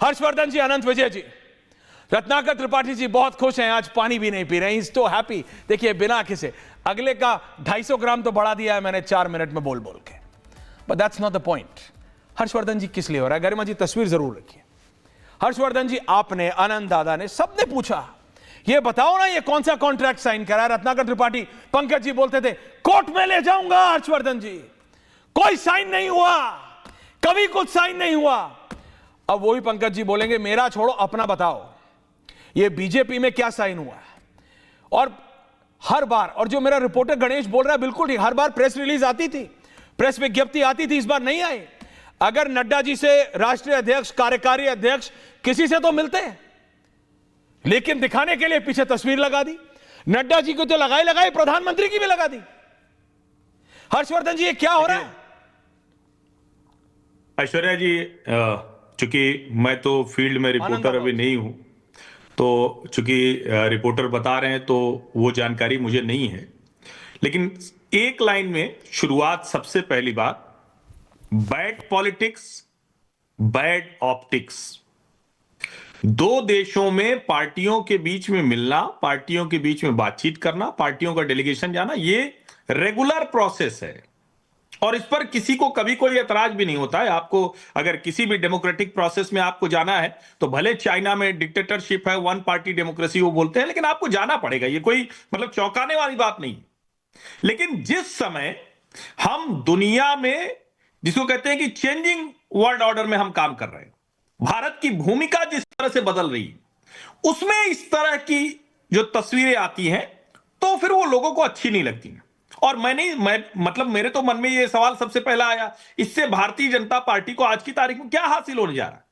हर्षवर्धन जी, अनंत विजय जी, रत्नाकर त्रिपाठी जी बहुत खुश हैं, आज पानी भी नहीं पी रहे हैं, इज तो हैप्पी। देखिए बिना किसे, अगले का 250 ग्राम तो बढ़ा दिया है मैंने 4 मिनट में बोल बोल के, but that's not the point. Harshvardhan ji किस लिए हो रहा है? गरिमा जी तस्वीर जरूर रखिए। हर्षवर्धन जी, आपने, आनंद दादा ने, सबने पूछा ये बताओ ना ये कौन सा कॉन्ट्रैक्ट साइन करा है? रत्नाकर त्रिपाठी, पंकज जी बोलते थे कोर्ट में ले जाऊंगा हर्षवर्धन जी, कोई साइन नहीं हुआ, कभी कुछ साइन नहीं हुआ। अब वही पंकज जी बोलेंगे मेरा छोड़ो अपना बताओ ये बीजेपी में क्या साइन हुआ है। और हर बार, और जो मेरा रिपोर्टर गणेश बोल रहा है बिल्कुल ठीक, हर बार प्रेस रिलीज आती थी, प्रेस विज्ञप्ति आती थी, इस बार नहीं आई। अगर नड्डा जी से राष्ट्रीय अध्यक्ष, कार्यकारी अध्यक्ष किसी से तो मिलते हैं, लेकिन दिखाने के लिए पीछे तस्वीर लगा दी। नड्डा जी को तो लगाई, प्रधानमंत्री की भी लगा दी। हर्षवर्धन जी ये क्या हो रहा है? ऐश्वर्या जी, चूंकि मैं तो फील्ड में रिपोर्टर अभी नहीं हूं, तो चूंकि रिपोर्टर बता रहे हैं तो वो जानकारी मुझे नहीं है, लेकिन एक लाइन में शुरुआत, सबसे पहली बात, बैड पॉलिटिक्स, बैड ऑप्टिक्स। दो देशों में पार्टियों के बीच में मिलना, पार्टियों के बीच में बातचीत करना, पार्टियों का डेलीगेशन जाना, ये रेगुलर प्रोसेस है और इस पर किसी को कभी कोई एतराज भी नहीं होता है। आपको अगर किसी भी डेमोक्रेटिक प्रोसेस में आपको जाना है तो भले चाइना में डिक्टेटरशिप है, वन पार्टी डेमोक्रेसी वो बोलते हैं, लेकिन आपको जाना पड़ेगा, ये कोई मतलब चौंकाने वाली बात नहीं। लेकिन जिस समय हम दुनिया में जिसको कहते हैं कि चेंजिंग वर्ल्ड ऑर्डर में हम काम कर रहे हैं, भारत की भूमिका जिस तरह से बदल रही है, उसमें इस तरह की जो तस्वीरें आती हैं तो फिर वो लोगों को अच्छी नहीं लगती हैं। और मतलब मेरे तो मन में ये सवाल सबसे पहला आया, इससे भारतीय जनता पार्टी को आज की तारीख में क्या हासिल होने जा रहा है?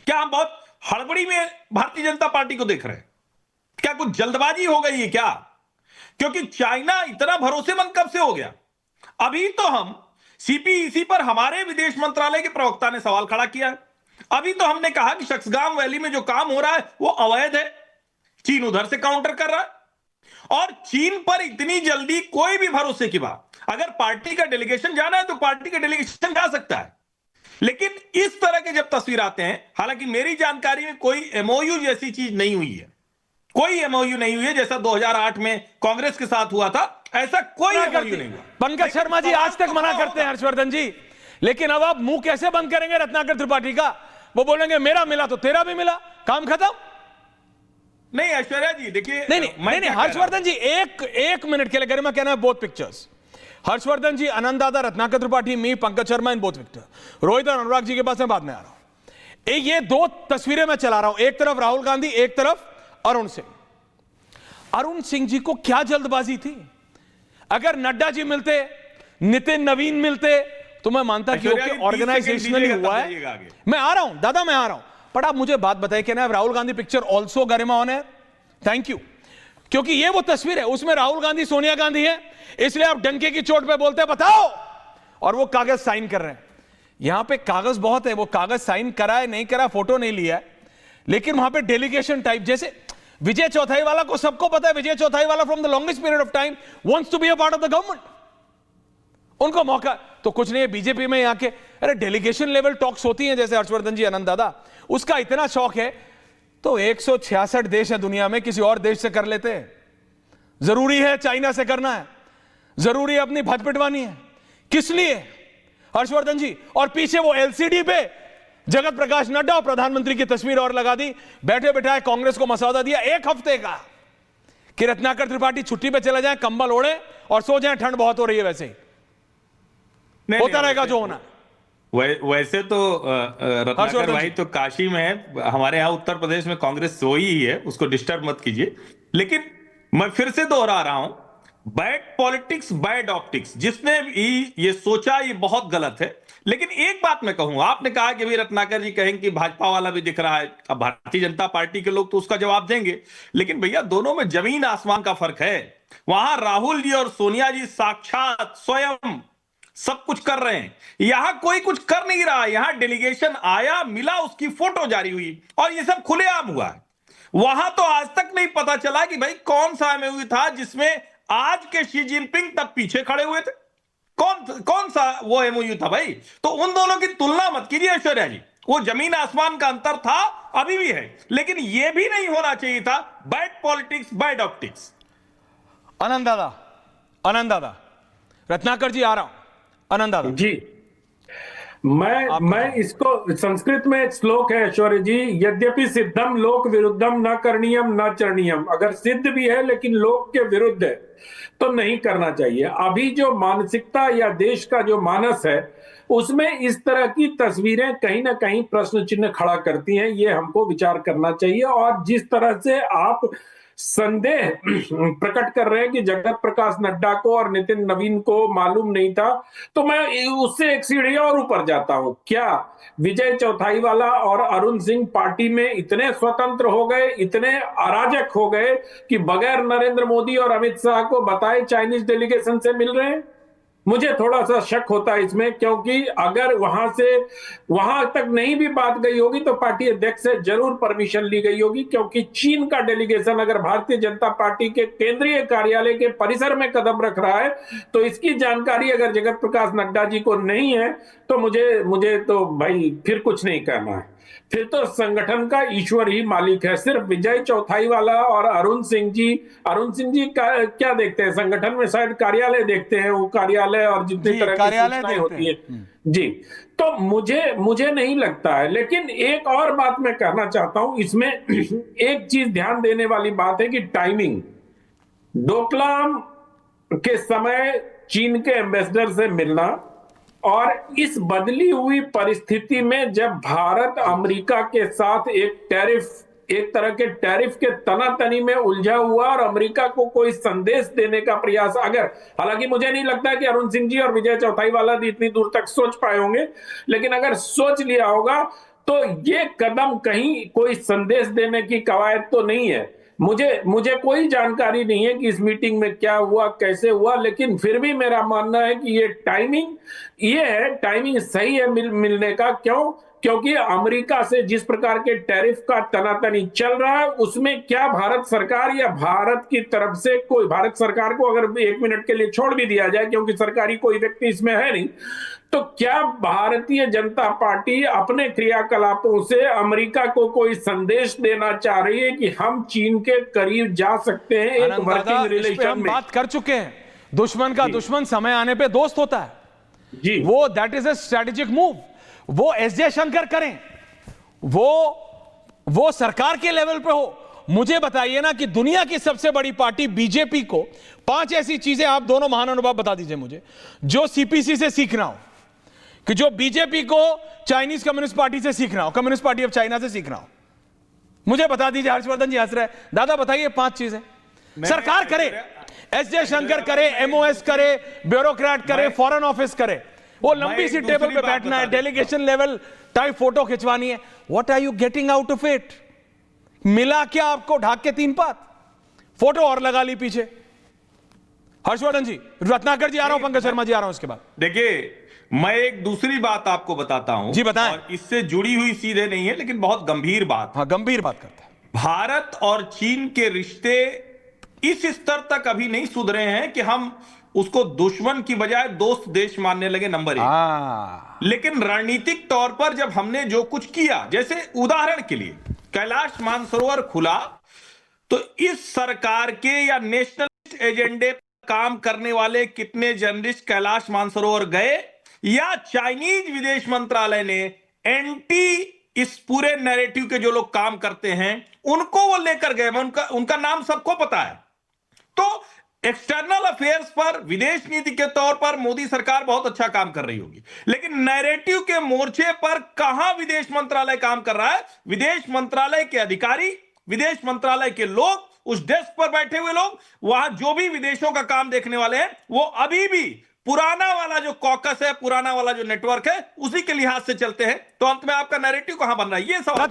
क्या हम बहुत हड़बड़ी में भारतीय जनता पार्टी को देख रहे हैं? क्या कुछ जल्दबाजी हो गई है क्या? क्योंकि चाइना इतना भरोसेमंद कब से हो गया? अभी तो हम सीपीईसी पर हमारे विदेश मंत्रालय के प्रवक्ता ने सवाल खड़ा किया है। अभी तो हमने कहा कि शक्सगाम वैली में जो काम हो रहा है वो अवैध है, चीन उधर से काउंटर कर रहा है। और चीन पर इतनी जल्दी कोई भी भरोसे की बात, अगर पार्टी का डेलीगेशन जाना है तो पार्टी का डेलीगेशन जा सकता है, लेकिन इस तरह के जब तस्वीर आते हैं, हालांकि मेरी जानकारी में कोई एमओयू जैसी चीज नहीं हुई है, कोई एमओयू नहीं हुई है जैसा 2008 में कांग्रेस के साथ हुआ था, ऐसा कोई एमओयू नहीं हुआ। पंकज शर्मा जी आज तक मना करते हैं हर्षवर्धन जी, लेकिन अब आप मुंह कैसे बंद करेंगे रत्नाकर त्रिपाठी का? वो बोलेंगे मेरा मिला तो तेरा भी मिला, काम खत्म। नहीं ऐश्वर्या जी देखिए, नहीं हर्षवर्धन जी एक मिनट के लिए, गरिमा कहना है both pictures. Harshvardhan ji, Anand Dada, Ratnakar Tripathi, me, Pankaj Sharma in both picture. Rohit और अनुराग जी के पास मैं बाद में आ रहा हूं। ये दो तस्वीरें मैं चला रहा हूं, एक तरफ राहुल गांधी, एक तरफ अरुण सिंह। अरुण सिंह जी को क्या जल्दबाजी थी? अगर नड्डा जी मिलते, नितिन नवीन मिलते तो मैं मानता कि ऑर्गेनाइजेशनली हुआ है। मैं आ रहा हूं दादा, मैं आ रहा हूं, पर आप मुझे बात बताइए, कहना है Rahul Gandhi picture also Garima on है? थैंक यू, क्योंकि ये वो तस्वीर है, उसमें राहुल गांधी, सोनिया गांधी है, इसलिए आप डंके की चोट पे बोलते हैं बताओ, और वो कागज साइन कर रहे हैं। यहां पे कागज बहुत है, वो कागज साइन करा है नहीं करा, फोटो नहीं लिया है, लेकिन वहां पे डेलीगेशन टाइप, जैसे विजय चौथाई वाला को सबको पता है, विजय चौथाई वाला from the longest period of time wants to be a part of the government. उनको मौका तो कुछ नहीं है बीजेपी में, यहां के अरे डेलीगेशन लेवल टॉक्स होती हैं, जैसे हर्षवर्धन जी, आनंद दादा, उसका इतना शौक है तो 166 देश है दुनिया में, किसी और देश से कर लेते हैं। जरूरी है चाइना से करना है? जरूरी है अपनी भद पिटवानी है? किस लिए हर्षवर्धन जी? और पीछे वो एलसीडी पे जगत प्रकाश नड्डा और प्रधानमंत्री की तस्वीर और लगा दी, बैठे बैठाए कांग्रेस को मसौदा दिया 1 हफ्ते का कि रत्नाकर त्रिपाठी छुट्टी पे चले जाएं, कंबल ओढ़े और सो जाएं, ठंड बहुत हो रही है। वैसे ही होता रहेगा जो होना। वैसे तो रत्नाकर भाई तो काशी में है, हमारे यहाँ उत्तर प्रदेश में कांग्रेस सोई ही है, उसको डिस्टर्ब मत कीजिए। लेकिन मैं फिर से दोहरा रहा हूं, बैड पॉलिटिक्स, बैड ऑप्टिक्स। जिसने भी ये सोचा ये बहुत गलत है। लेकिन एक बात मैं कहूं, आपने कहा कि भाई रत्नाकर जी कहेंगे कि भाजपा वाला भी दिख रहा है, अब भारतीय जनता पार्टी के लोग तो उसका जवाब देंगे, लेकिन भैया दोनों में जमीन आसमान का फर्क है। वहां राहुल जी और सोनिया जी साक्षात स्वयं सब कुछ कर रहे हैं, यहां कोई कुछ कर नहीं रहा। यहां डेलीगेशन आया, मिला, उसकी फोटो जारी हुई और ये सब खुलेआम हुआ है। वहां तो आज तक नहीं पता चला कि भाई कौन सा एमओयू था जिसमें आज के शी जिनपिंग तब पीछे खड़े हुए थे। कौन सा वो एमओयू था भाई? तो उन दोनों की तुलना मत कीजिए ऐश्वर्या जी, वो जमीन आसमान का अंतर था, अभी भी है, लेकिन ये भी नहीं होना चाहिए था बैड पॉलिटिक्स बैड ऑप्टिक्स। आनंद दादा, रत्नाकर जी आ रहा हूं। आनंद दादा जी, मैं इसको, संस्कृत में एक श्लोक है ऐश्वर्य जी, यद्यपि सिद्धम लोक विरुद्धम न करणीयम न चरणीयम। अगर सिद्ध भी है लेकिन लोक के विरुद्ध है तो नहीं करना चाहिए। अभी जो मानसिकता या देश का जो मानस है उसमें इस तरह की तस्वीरें कहीं ना कहीं प्रश्न चिन्ह खड़ा करती हैं, ये हमको विचार करना चाहिए। और जिस तरह से आप संदेह प्रकट कर रहे हैं कि जगत प्रकाश नड्डा को और नितिन नवीन को मालूम नहीं था, तो मैं उससे एक सीढ़ी और ऊपर जाता हूं। क्या विजय चौथाईवाला और अरुण सिंह पार्टी में इतने स्वतंत्र हो गए, इतने अराजक हो गए कि बगैर नरेंद्र मोदी और अमित शाह को बताए चाइनीज डेलीगेशन से मिल रहे हैं? मुझे थोड़ा सा शक होता है इसमें, क्योंकि अगर वहां से वहां तक नहीं भी बात गई होगी तो पार्टी अध्यक्ष से जरूर परमिशन ली गई होगी, क्योंकि चीन का डेलीगेशन अगर भारतीय जनता पार्टी के केंद्रीय कार्यालय के परिसर में कदम रख रहा है तो इसकी जानकारी अगर जगत प्रकाश नड्डा जी को नहीं है तो मुझे तो भाई फिर कुछ नहीं कहना है। फिर तो संगठन का ईश्वर ही मालिक है। सिर्फ विजय चौथाईवाला और अरुण सिंह जी क्या देखते हैं? संगठन में शायद कार्यालय देखते हैं, वो कार्यालय और जितनी तरह की सूचनाएं होती है जी। तो मुझे नहीं लगता है। लेकिन एक और बात मैं कहना चाहता हूं इसमें, एक चीज ध्यान देने वाली बात है कि टाइमिंग। डोकलाम के समय चीन के एम्बेसडर से मिलना, और इस बदली हुई परिस्थिति में जब भारत अमेरिका के साथ एक तरह के टैरिफ के तनातनी में उलझा हुआ और अमेरिका को कोई संदेश देने का प्रयास, अगर, हालांकि मुझे नहीं लगता है कि अरुण सिंह जी और विजय चौथाईवाला भी इतनी दूर तक सोच पाए होंगे, लेकिन अगर सोच लिया होगा तो ये कदम कहीं कोई संदेश देने की कवायद तो नहीं है। मुझे कोई जानकारी नहीं है कि इस मीटिंग में क्या हुआ, कैसे हुआ, लेकिन फिर भी मेरा मानना है कि ये टाइमिंग सही है मिलने का। क्यों? क्योंकि अमेरिका से जिस प्रकार के टैरिफ का तनातनी चल रहा है उसमें क्या भारत सरकार या भारत की तरफ से कोई, भारत सरकार को अगर एक मिनट के लिए छोड़ भी दिया जाए क्योंकि सरकारी कोई व्यक्ति इसमें है नहीं, तो क्या भारतीय जनता पार्टी अपने क्रियाकलापों से अमेरिका को कोई संदेश देना चाह रही है कि हम चीन के करीब जा सकते हैं एक वर्किंग रिलेशन हम में? बात कर चुके हैं, दुश्मन का दुश्मन समय आने पे दोस्त होता है जी। वो that is a strategic move. वो एस जयशंकर करें, वो सरकार के लेवल पे हो। मुझे बताइए ना कि दुनिया की सबसे बड़ी पार्टी बीजेपी को 5 ऐसी चीजें, आप दोनों महानुभाव बता दीजिए मुझे, जो सीपीसी से सीखना हो, कि जो बीजेपी को चाइनीज कम्युनिस्ट पार्टी से सीखना हो, कम्युनिस्ट पार्टी ऑफ चाइना से सीखना हो। मुझे बता दीजिए। हर्षवर्धन जी हंस रहे हैं। दादा बताइए 5 चीजें सरकार करे, एस जयशंकर करे, एमओएस करे, ब्यूरोक्रेट करे, फॉरेन ऑफिस करे, वो लंबी सी टेबल पे बैठना है, डेलीगेशन लेवल टाइप फोटो खिंचवानी है। What are you getting out of it? मिला क्या आपको? ढाक के 3 पात, फोटो और लगा ली पीछे। हर्षवर्धन जी, रत्नाकर जी आ रहा हूं, पंकज शर्मा जी आ रहा हूं इसके बाद। देखिए, मैं एक दूसरी बात आपको बताता हूं जी बताएं। और इससे जुड़ी हुई सीधे नहीं है लेकिन बहुत गंभीर बात। हाँ, गंभीर बात करते हैं। भारत और चीन के रिश्ते इस स्तर तक अभी नहीं सुधरे हैं कि हम उसको दुश्मन की बजाय दोस्त देश मानने लगे, नंबर 1। लेकिन रणनीतिक तौर पर जब हमने जो कुछ किया, जैसे उदाहरण के लिए कैलाश मानसरोवर खुला, तो इस सरकार के या नेशनलिस्ट एजेंडे पर काम करने वाले कितने जर्नलिस्ट कैलाश मानसरोवर गए, या चाइनीज विदेश मंत्रालय ने एंटी इस पूरे नैरेटिव के जो लोग काम करते हैं उनको वो लेकर गए? उनका नाम सबको पता है। तो एक्सटर्नल अफेयर्स पर, विदेश नीति के तौर पर मोदी सरकार बहुत अच्छा काम कर रही होगी, लेकिन नैरेटिव के मोर्चे पर कहां विदेश मंत्रालय काम कर रहा है? विदेश मंत्रालय के अधिकारी, विदेश मंत्रालय के लोग, उस डेस्क पर बैठे हुए लोग, वहां जो भी विदेशों का काम देखने वाले हैं, वो अभी भी पुराना वाला जो कॉकस है, पुराना वाला जो नेटवर्क है, उसी के लिहाज से चलते हैं। तो अंत में आपका नैरेटिव कहां बन रहा है, ये सवाल